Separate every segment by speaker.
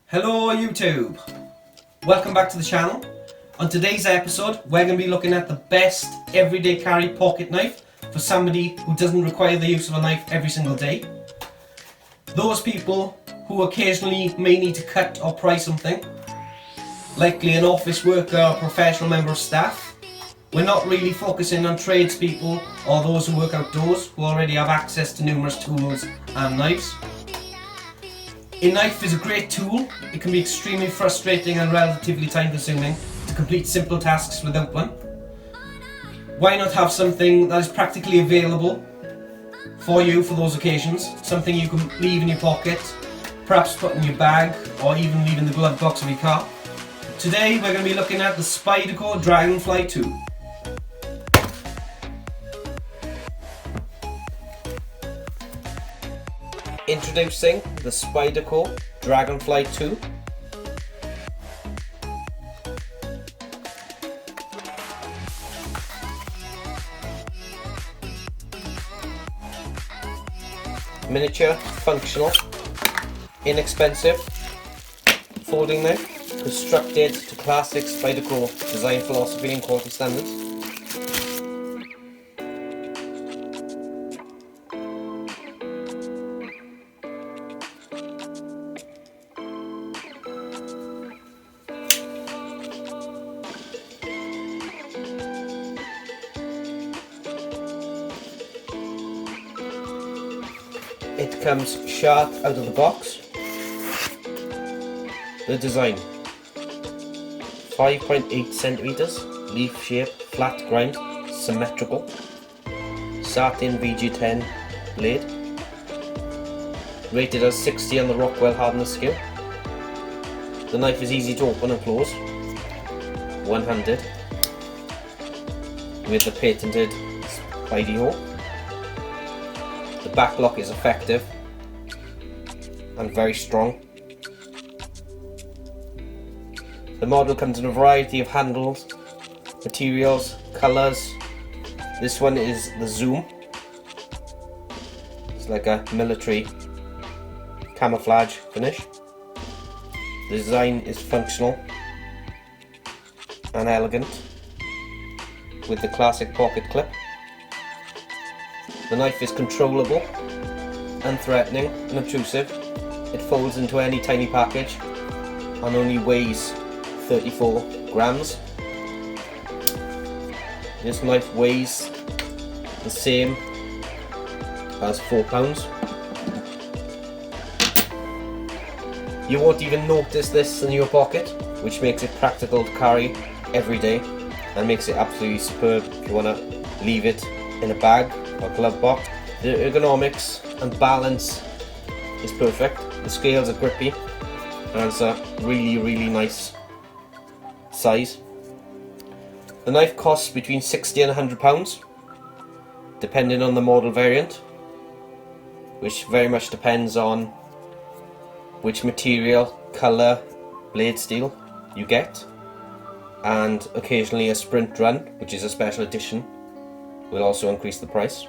Speaker 1: Hello YouTube! Welcome back to the channel. On today's episode we're going to be looking at the best everyday carry pocket knife for somebody who doesn't require the use of a knife every single day. Those people who occasionally may need to cut or pry something, likely an office worker or professional member of staff. We're not really focusing on tradespeople or those who work outdoors who already have access to numerous tools and knives. A knife is a great tool. It can be extremely frustrating and relatively time consuming to complete simple tasks without one. Why not have something that is practically available for you for those occasions? Something you can leave in your pocket, perhaps put in your bag, or even leave in the glove box of your car. Today we're going to be looking at the Spyderco Dragonfly 2. Introducing the Spyderco Dragonfly 2. Miniature, functional, inexpensive folding knife, constructed to classic Spyderco design philosophy and quality standards. It comes sharp out of the box. The design: 5.8 centimeters, leaf shape, flat grind, symmetrical, satin VG10 blade, rated as 60 on the Rockwell hardness scale. The knife is easy to open and close, one-handed, with the patented Spidey hole. The back lock is effective and very strong. The model comes in a variety of handles, materials, colours. This one is the Zoom. It's like a military camouflage finish. The design is functional and elegant with the classic pocket clip. The knife is controllable, unthreatening, unobtrusive. It folds into any tiny package and only weighs 34 grams. This knife weighs the same as 4 pounds. You won't even notice this in your pocket, which makes it practical to carry every day and makes it absolutely superb if you want to leave it in a bag or glove box. The ergonomics and balance is perfect. The scales are grippy and it's a really nice size. The knife costs between £60 and £100 depending on the model variant, which very much depends on which material, colour, blade steel you get, and occasionally a sprint run, which is a special edition, will also increase the price.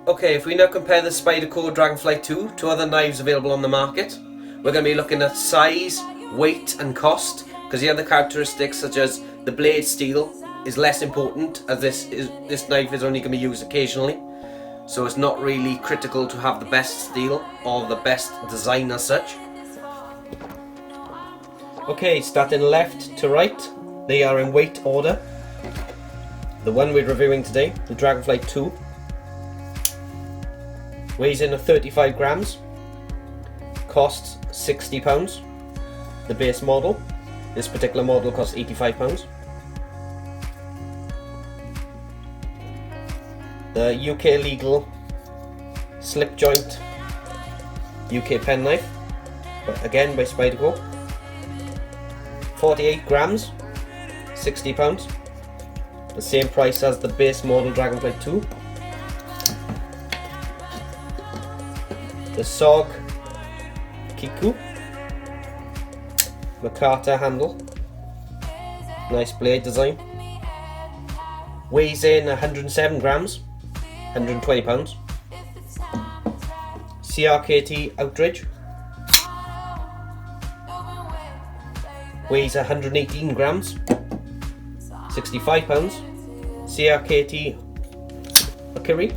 Speaker 1: Okay, if we now compare the Spyderco Dragonfly 2 to other knives available on the market, we're going to be looking at size, weight and cost, because the other characteristics such as the blade steel is less important, as this knife is only going to be used occasionally, so it's not really critical to have the best steel or the best design as such. Okay, starting left to right, they are in weight order. The one we're reviewing today, the Dragonfly 2, weighs in at 35 grams, costs £60. The base model, this particular model costs £85. The UK legal slipjoint UK penknife, but again by Spyderco, 48 grams, £60. The same price as the base model Dragonfly 2. The SOG Kiku Makata handle, nice blade design, weighs in 107 grams, £120. CRKT Outrage. Weighs 118 grams, 65 pounds. CRKT Mercury.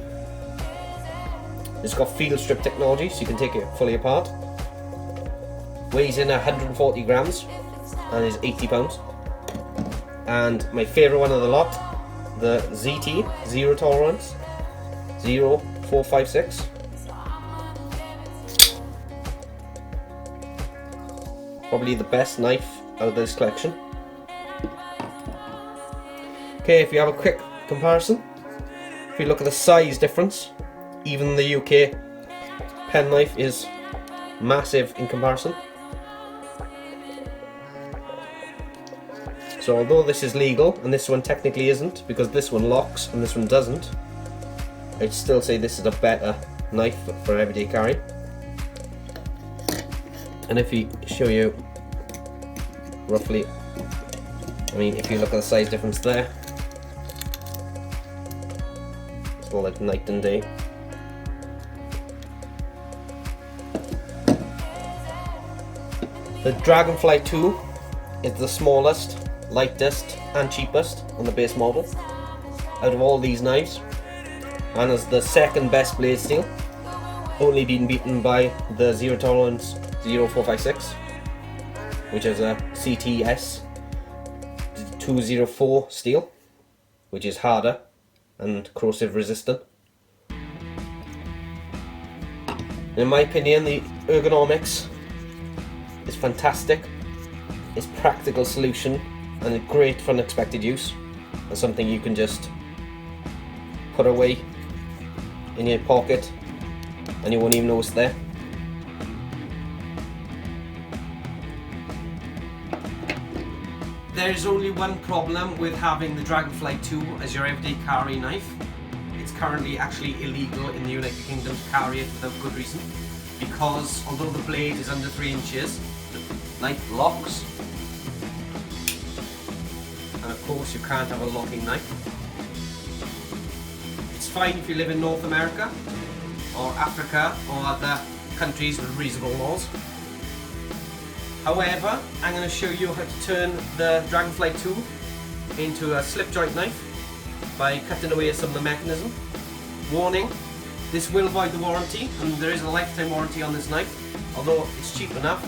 Speaker 1: It's got field strip technology, so you can take it fully apart. Weighs in 140 grams and is 80 pounds. And my favourite one of the lot, the ZT, Zero Tolerance 0456. Probably the best knife out of this collection. Okay, if you have a quick comparison, if you look at the size difference, even the UK penknife is massive in comparison. So although this is legal, and this one technically isn't, because this one locks and this one doesn't, I'd still say this is a better knife for everyday carry. And if you show you roughly, I mean, if you look at the size difference there, it's all like night and day. The Dragonfly 2 is the smallest, lightest and cheapest on the base model out of all these knives, and is the second best blade steel, only being beaten by the Zero Tolerance 0456, which is a CTS 204 steel, which is harder and corrosive resistant. In my opinion, the ergonomics is fantastic. It's a practical solution and a great for unexpected use, and something you can just put away in your pocket and you won't even know it's there. There is only one problem with having the Dragonfly 2 as your everyday carry knife. It's currently actually illegal in the United Kingdom to carry it without good reason, because although the blade is under 3 inches, the knife locks, and of course you can't have a locking knife. It's fine if you live in North America or Africa or other countries with reasonable laws. However, I'm going to show you how to turn the Dragonfly 2 into a slip joint knife by cutting away some of the mechanism. Warning, this will void the warranty, and there is a lifetime warranty on this knife, although it's cheap enough,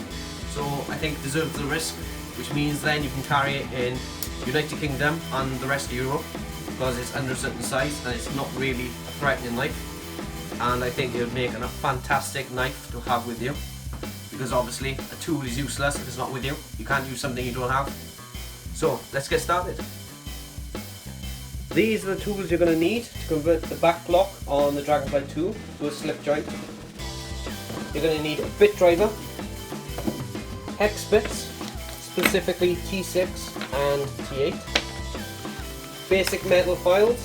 Speaker 1: so I think it deserves the risk, which means then you can carry it in United Kingdom and the rest of Europe, because it's under a certain size and it's not really a threatening knife. And I think it would make a fantastic knife to have with you, because obviously a tool is useless if it's not with you. You can't use something you don't have. So let's get started. These are the tools you're going to need to convert the back lock on the Dragonfly 2 to a slip joint. You're going to need a bit driver, hex bits, specifically T6 and T8, basic metal files,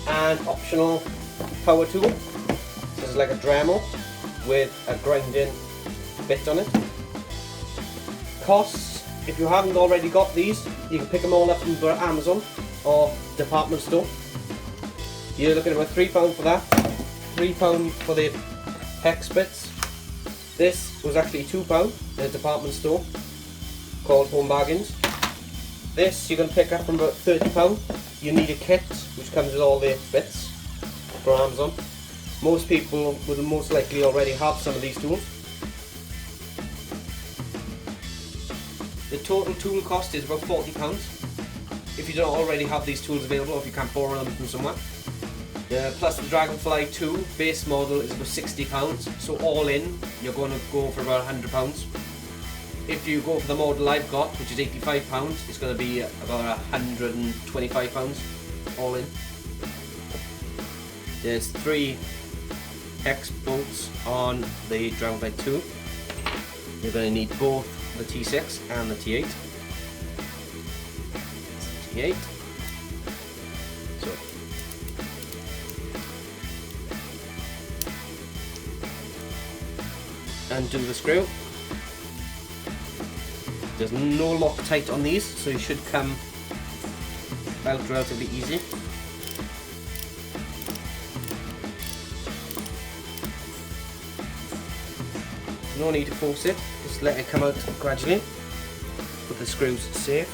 Speaker 1: and optional power tool. This is like a Dremel with a grinding bit on it. Costs, if you haven't already got these, you can pick them all up from Amazon or department store. You're looking at about £3 for that, £3 for the hex bits. This was actually £2 in a department store called Home Bargains. This you're going to pick up from about £30. You need a kit which comes with all the bits from Amazon. Most people will most likely already have some of these tools. The total tool cost is about £40 if you don't already have these tools available, or if you can't borrow them from somewhere. Plus the Dragonfly 2 base model is about £60, so all in you're going to go for about £100. If you go for the model I've got, which is £85, it's going to be about £125 all in. There's 3 hex bolts on the Dragonfly 2. You're going to need both the T6 and the T8. T8. So undo the screw. There's no Loctite on these, so you should come out relatively easy. no need to force it, just let it come out gradually. Put the screws safe.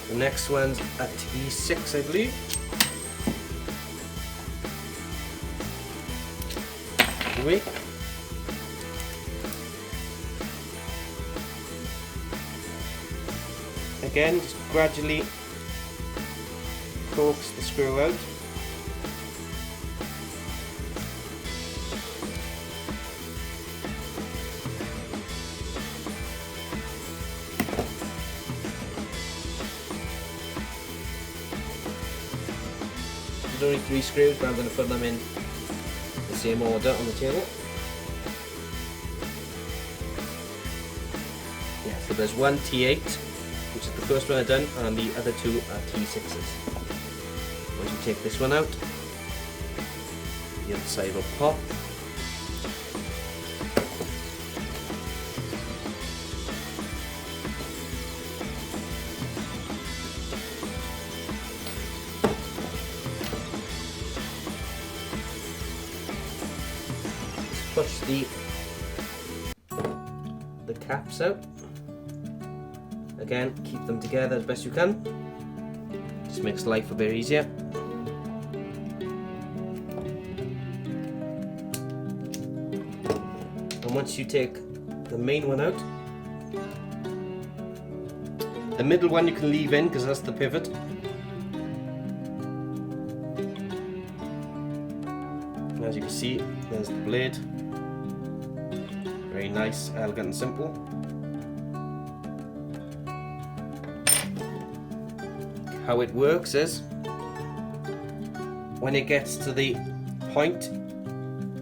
Speaker 1: The next one's at E6, I believe. Away. Again, just gradually coax the screw out. There's only 3 screws, but I'm going to put them in the same order on the table. Yeah, so there's one T8, which is the first one I've done, and the other 2 are T6s. Once you take this one out, the other side will pop. Push the caps out. Again, keep them together as best you can. Just makes life a bit easier. And once you take the main one out, the middle one you can leave in because that's the pivot. And as you can see, there's the blade. Very nice, elegant and simple. How it works is, when it gets to the point,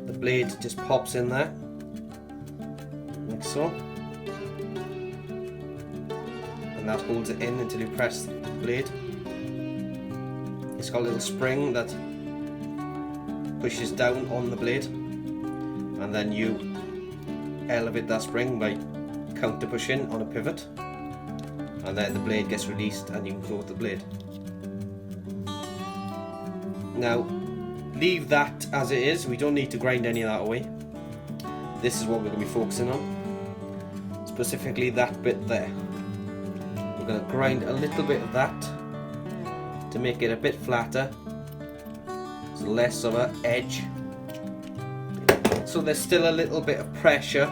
Speaker 1: the blade just pops in there, like so. And that holds it in until you press the blade. It's got a little spring that pushes down on the blade, and then you elevate that spring by counter pushing on a pivot, and then the blade gets released and you can close the blade. Now leave that as it is, we don't need to grind any of that away. This is what we're going to be focusing on, specifically that bit there. We're going to grind a little bit of that to make it a bit flatter, so less of an edge. So there's still a little bit of pressure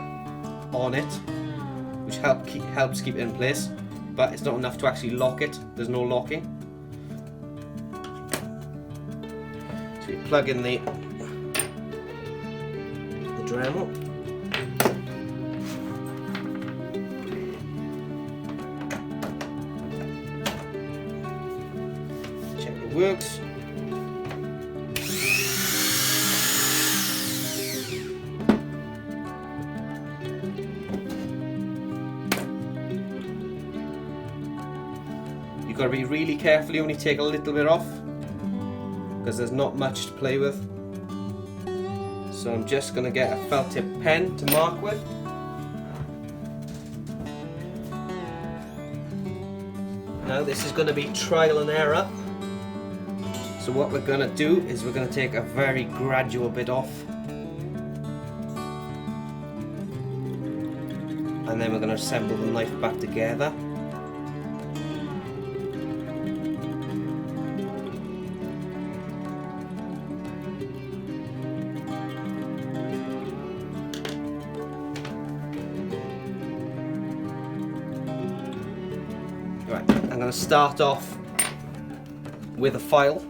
Speaker 1: on it, which helps keep it in place, but it's not enough to actually lock it. There's no locking. So you plug in the Dremel. Check it works. You've got to be really careful, you only take a little bit off because there's not much to play with. So I'm just going to get a felt tip pen to mark with. Now this is going to be trial and error. So what we're going to do is we're going to take a very gradual bit off, and then we're going to assemble the knife back together. Right, I'm going to start off with a file.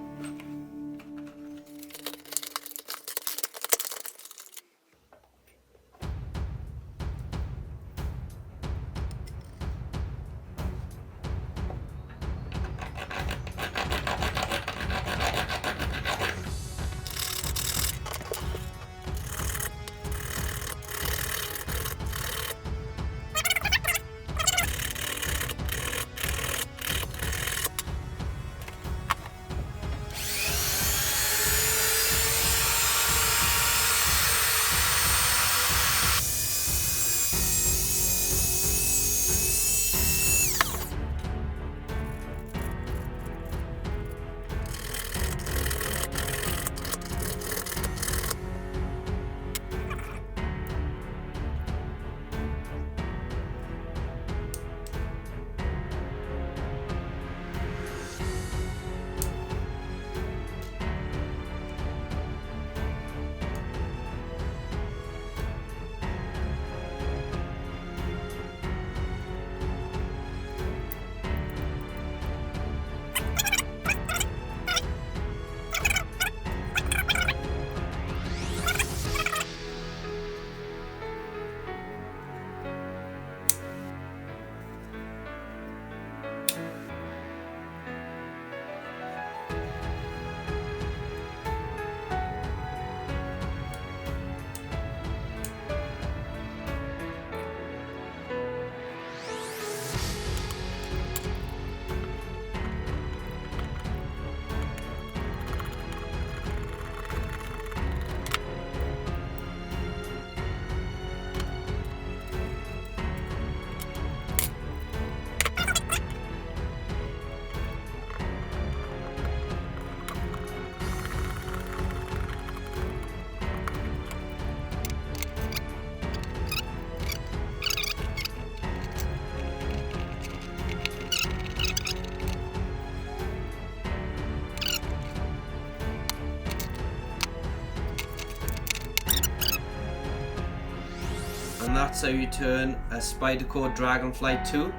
Speaker 1: And that's how you turn a Spyderco Dragonfly 2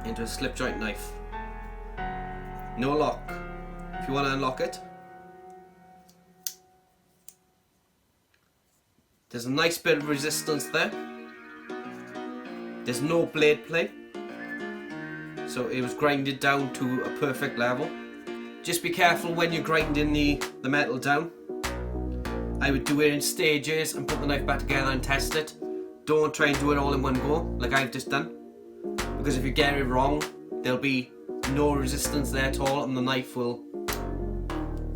Speaker 1: into a slip joint knife. No lock. If you want to unlock it, there's a nice bit of resistance there. There's no blade play, so it was grinded down to a perfect level. Just be careful when you're grinding the metal down. I would do it in stages and put the knife back together and test it. Don't try and do it all in one go like I've just done, because if you get it wrong, there'll be no resistance there at all and the knife will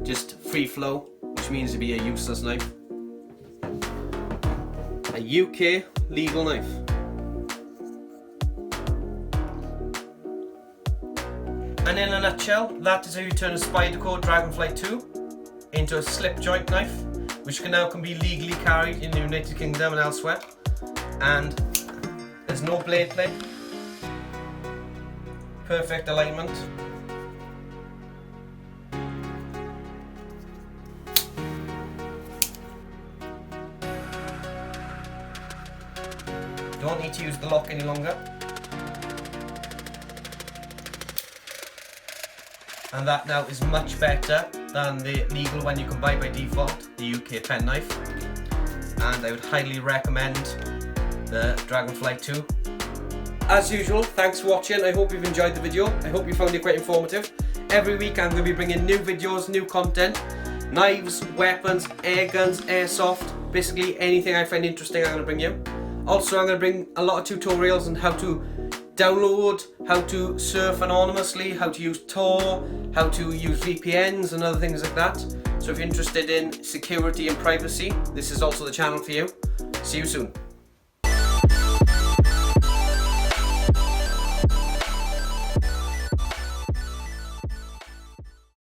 Speaker 1: just free flow, which means it'll be a useless knife. A UK legal knife. And in a nutshell, that is how you turn a Spyderco Dragonfly 2 into a slip joint knife, which can be legally carried in the United Kingdom and elsewhere. And there's no blade play. Perfect alignment. Don't need to use the lock any longer. And that now is much better than the legal one you can buy by default, the UK pen knife. And I would highly recommend the Dragonfly 2. As usual, thanks for watching. I hope you've enjoyed the video. I hope you found it quite informative. Every week I'm going to be bringing new videos, new content. Knives, weapons, air guns, airsoft. Basically anything I find interesting I'm going to bring you. Also I'm going to bring a lot of tutorials on how to download, how to surf anonymously, how to use Tor, how to use VPNs and other things like that. So if you're interested in security and privacy, this is also the channel for you. See you soon.